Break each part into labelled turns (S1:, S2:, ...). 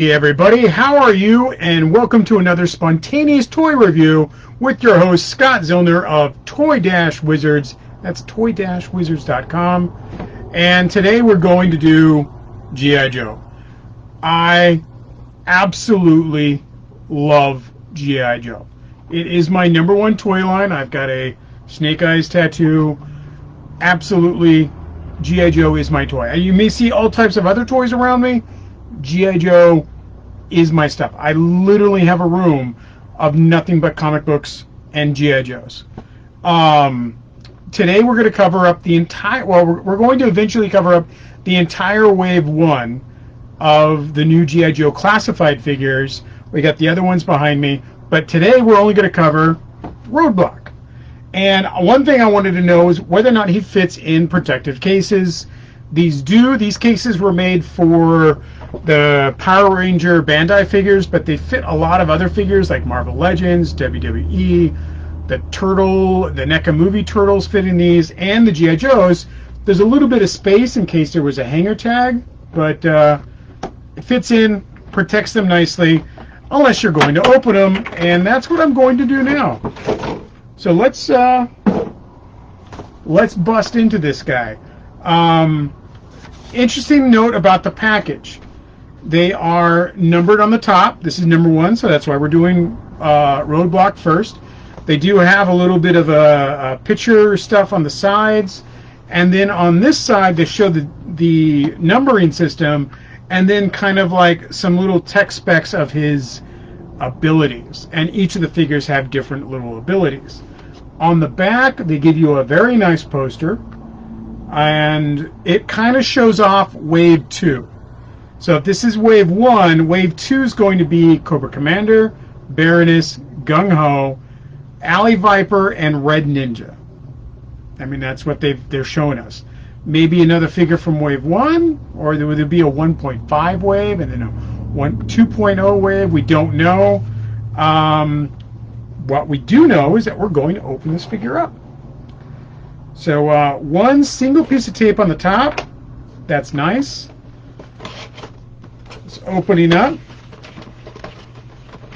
S1: Hey everybody, how are you? And welcome to another spontaneous toy review with your host Scott Zillner of Toy-Wizards. That's toy-wizards.com. And today we're going to do G.I. Joe. I absolutely love G.I. Joe. It is my number one toy line. I've got a Snake Eyes tattoo. Absolutely, G.I. Joe is my toy. You may see all types of other toys around me. G.I. Joe is my stuff. I literally have a room of nothing but comic books and G.I. Joes. Today we're going to cover up the entire, we're going to eventually cover up the entire wave one of the new G.I. Joe classified figures. We got the other ones behind me, but today we're only going to cover Roadblock. And one thing I wanted to know is whether or not he fits in protective cases. These cases were made for the Power Ranger Bandai figures, but they fit a lot of other figures like Marvel Legends, WWE, the NECA movie Turtles fit in these, and the G.I. Joes. There's a little bit of space in case there was a hanger tag, but it fits in, protects them nicely, unless you're going to open them, and that's what I'm going to do now. So let's bust into this guy. Interesting note about the package. They are numbered on the top. This is number 1, so that's why we're doing Roadblock first. They do have a little bit of a picture stuff on the sides, and then on this side they show the numbering system, and then kind of like some little tech specs of his abilities. And each of the figures have different little abilities. On the back, they give you a very nice poster, and it kind of shows off Wave 2. So if this is Wave 1, Wave 2 is going to be Cobra Commander, Baroness, Gung Ho, Alley Viper, and Red Ninja. I mean, that's what they're showing us. Maybe another figure from Wave 1, or would there be a 1.5 wave and then a 2.0 wave? We don't know. What we do know is that we're going to open this figure up. So one single piece of tape on the top. That's nice. It's opening up.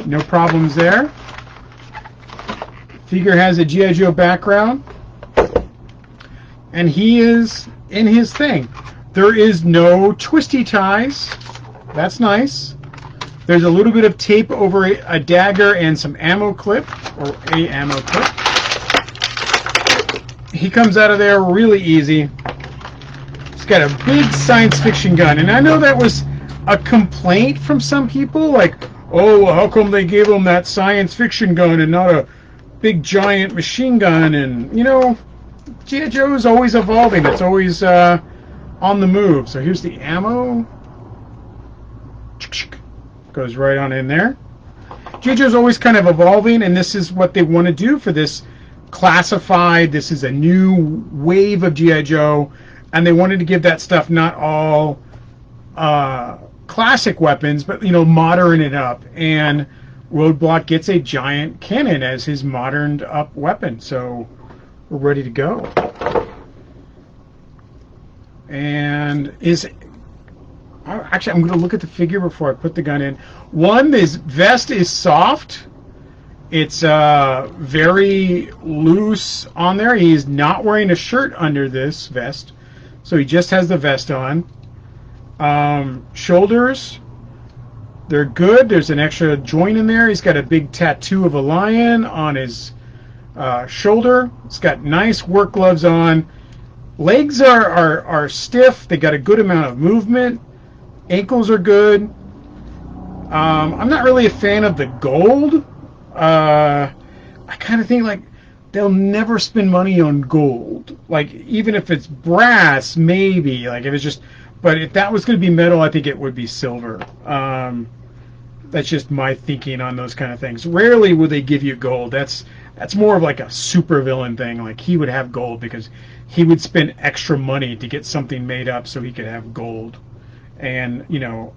S1: No problems there. Figure has a G.I. Joe background. And he is in his thing. There is no twisty ties. That's nice. There's a little bit of tape over a dagger and some ammo clip, or a ammo clip. He comes out of there really easy. He's got a big science fiction gun, and I know that was a complaint from some people, like, oh, well, how come they gave him that science fiction gun and not a big giant machine gun? And, you know, G.I. Joe is always evolving. It's always on the move. So here's the ammo. Goes right on in there. G.I. Joe's always kind of evolving, and this is what they want to do for this classified. This is a new wave of G.I. Joe, and they wanted to give that stuff not all classic weapons, but, you know, modern it up. And Roadblock gets a giant cannon as his moderned up weapon. So we're ready to go. And actually, I'm going to look at the figure before I put the gun in. One, his vest is soft. It's very loose on there. He is not wearing a shirt under this vest, so he just has the vest on. Shoulders, they're good. There's an extra joint in there. He's got a big tattoo of a lion on his shoulder. He's got nice work gloves on. Legs are stiff. They got a good amount of movement. Ankles are good. I'm not really a fan of the gold. I kind of think like they'll never spend money on gold. Like, even if it's brass, maybe. Like, if it's just, but if that was going to be metal, I think it would be silver. That's just my thinking on those kind of things. Rarely will they give you gold. That's more of like a supervillain thing. Like, he would have gold because he would spend extra money to get something made up so he could have gold. And, you know,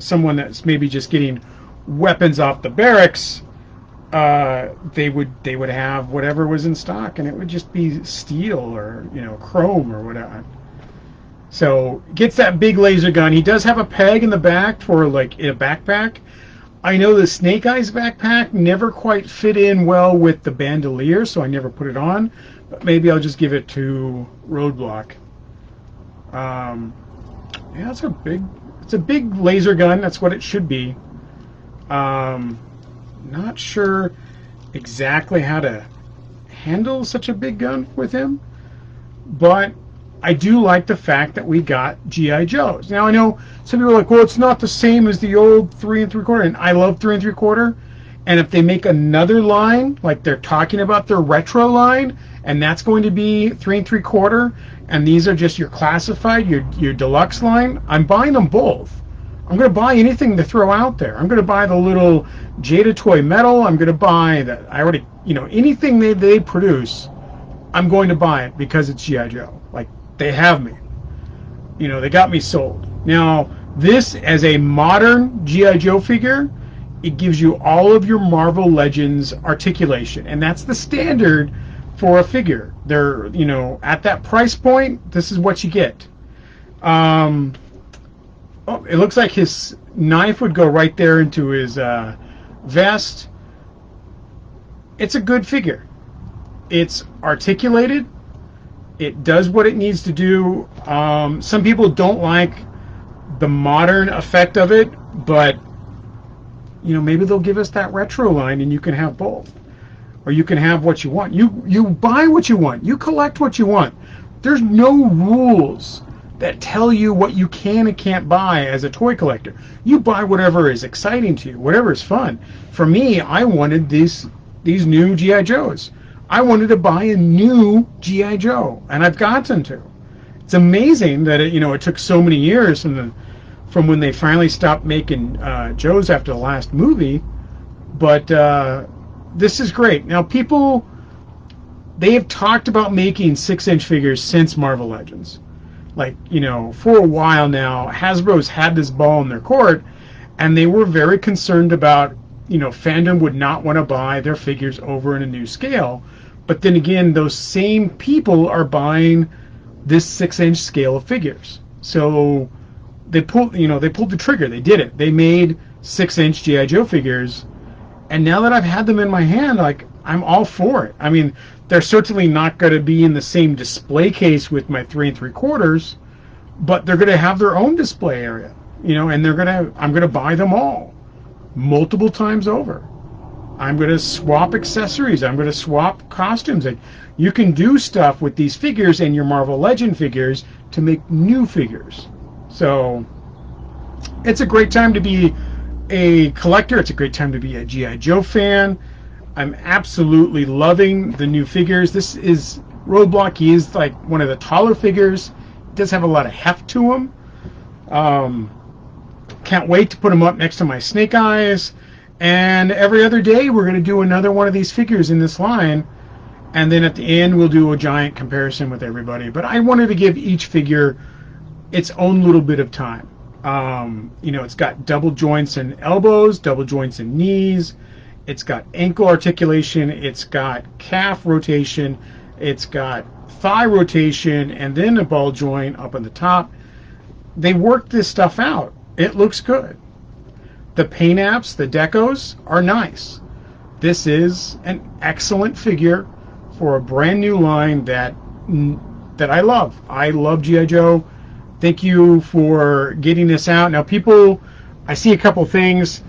S1: someone that's maybe just getting weapons off the barracks, they would have whatever was in stock, and it would just be steel or, you know, chrome or whatever. So gets that big laser gun. He does have a peg in the back for like a backpack. I know the Snake Eyes backpack never quite fit in well with the bandolier, so I never put it on. But maybe I'll just give it to Roadblock. Yeah, it's a big laser gun. That's what it should be. Not sure exactly how to handle such a big gun with him, but I do like the fact that we got G.I. Joes. Now I know some people are like, well, it's not the same as the old 3 3/4, and I love 3 3/4. And if they make another line, like they're talking about their retro line, and that's going to be 3 3/4, and these are just your classified, your deluxe line, I'm buying them both. I'm going to buy anything to throw out there. I'm going to buy the little Jada Toy metal. I'm going to buy that. I already, anything they produce, I'm going to buy it because it's G.I. Joe. Like, they have me. They got me sold. Now, this as a modern G.I. Joe figure, it gives you all of your Marvel Legends articulation, and that's the standard for a figure. They're, at that price point, this is what you get. Oh, it looks like his knife would go right there into his vest. It's a good figure. It's articulated. It does what it needs to do. Some people don't like the modern effect of it, but maybe they'll give us that retro line, and you can have both, or you can have what you want. You buy what you want. You collect what you want. There's no rules that tell you what you can and can't buy as a toy collector. You buy whatever is exciting to you, whatever is fun. For me, I wanted these new G.I. Joes. I wanted to buy a new G.I. Joe, and I've gotten to. It's amazing that it took so many years from when they finally stopped making Joes after the last movie, but this is great. Now, they have talked about making 6-inch figures since Marvel Legends. Like, for a while now, Hasbro's had this ball in their court, and they were very concerned about, fandom would not want to buy their figures over in a new scale. But then again, those same people are buying this 6-inch scale of figures. So they pulled the trigger. They did it. They made 6-inch G.I. Joe figures, and now that I've had them in my hand, like, I'm all for it. I mean, they're certainly not going to be in the same display case with my 3 3/4, but they're going to have their own display area, and I'm going to buy them all multiple times over. I'm going to swap accessories. I'm going to swap costumes. And you can do stuff with these figures and your Marvel Legend figures to make new figures. So it's a great time to be a collector. It's a great time to be a G.I. Joe fan. I'm absolutely loving the new figures. This is Roadblock. He is like one of the taller figures. He does have a lot of heft to him. Can't wait to put him up next to my Snake Eyes. And every other day we're going to do another one of these figures in this line. And then at the end we'll do a giant comparison with everybody. But I wanted to give each figure its own little bit of time. It's got double joints in elbows, double joints in knees. It's got ankle articulation, it's got calf rotation, it's got thigh rotation, and then a ball joint up on the top. They worked this stuff out. It looks good. The paint apps, the decos, are nice. This is an excellent figure for a brand new line that I love. I love G.I. Joe. Thank you for getting this out. Now, people, I see a couple things.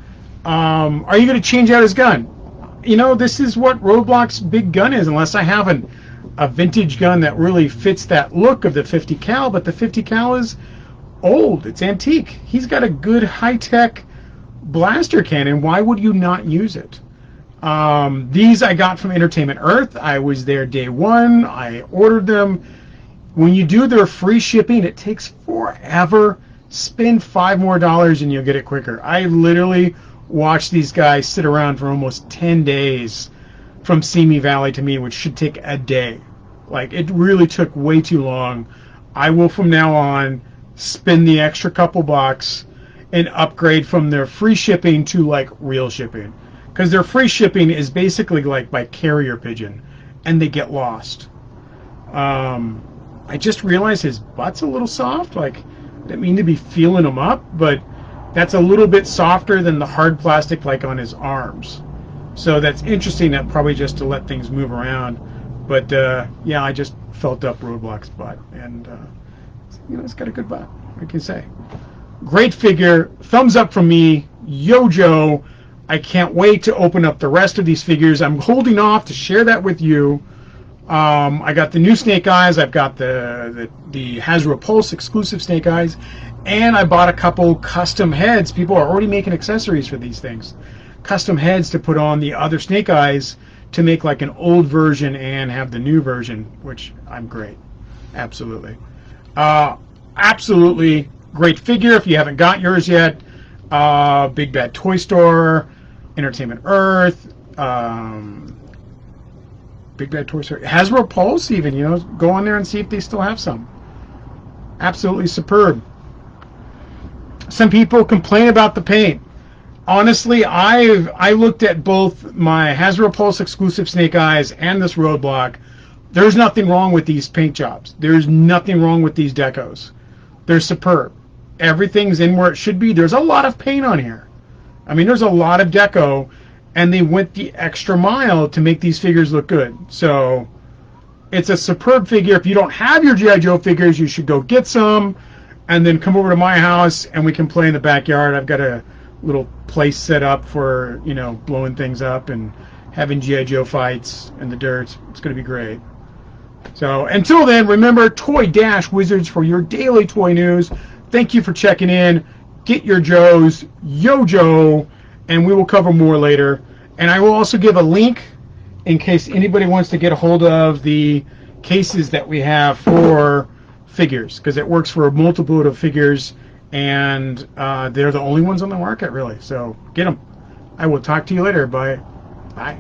S1: Are you going to change out his gun? This is what Roadblock's big gun is, unless I have a vintage gun that really fits that look of the 50 cal, but the 50 cal is old. It's antique. He's got a good high-tech blaster cannon. Why would you not use it? These I got from Entertainment Earth. I was there day one. I ordered them. When you do their free shipping, it takes forever. Spend $5 more and you'll get it quicker. I literally watch these guys sit around for almost 10 days from Simi Valley to me, which should take a day. Like, it really took way too long. I will from now on spend the extra couple bucks and upgrade from their free shipping to like real shipping, because their free shipping is basically like by carrier pigeon and they get lost. I just realized his butt's a little soft. Like, I didn't mean to be feeling him up, but that's a little bit softer than the hard plastic like on his arms. So that's interesting, that probably just to let things move around. But yeah, I just felt up Roadblock's butt, and it's got a good butt, I can say. Great figure, thumbs up from me, yo Joe. I can't wait to open up the rest of these figures. I'm holding off to share that with you. I got the new Snake Eyes, I've got the Hasbro Pulse exclusive Snake Eyes, and I bought a couple custom heads. People are already making accessories for these things. Custom heads to put on the other Snake Eyes to make like an old version and have the new version, which I'm great. Absolutely. Absolutely great figure. If you haven't got yours yet, Big Bad Toy Store, Entertainment Earth, Big Bad Toy Store, Hasbro Pulse even, go on there and see if they still have some. Absolutely superb. Some people complain about the paint. Honestly, I looked at both my Hasbro Pulse exclusive Snake Eyes and this Roadblock. There's nothing wrong with these paint jobs. There's nothing wrong with these decos. They're superb. Everything's in where it should be. There's a lot of paint on here. I mean, there's a lot of deco, and they went the extra mile to make these figures look good. So it's a superb figure. If you don't have your G.I. Joe figures, you should go get some, and then come over to my house, and we can play in the backyard. I've got a little place set up for, blowing things up and having G.I. Joe fights in the dirt. It's going to be great. So until then, remember, Toy-Wizards for your daily toy news. Thank you for checking in. Get your Joes, yo Joe, and we will cover more later. And I will also give a link in case anybody wants to get a hold of the cases that we have for figures, because it works for a multitude of figures, and they're the only ones on the market, really. So get them. I will talk to you later. Bye. Bye.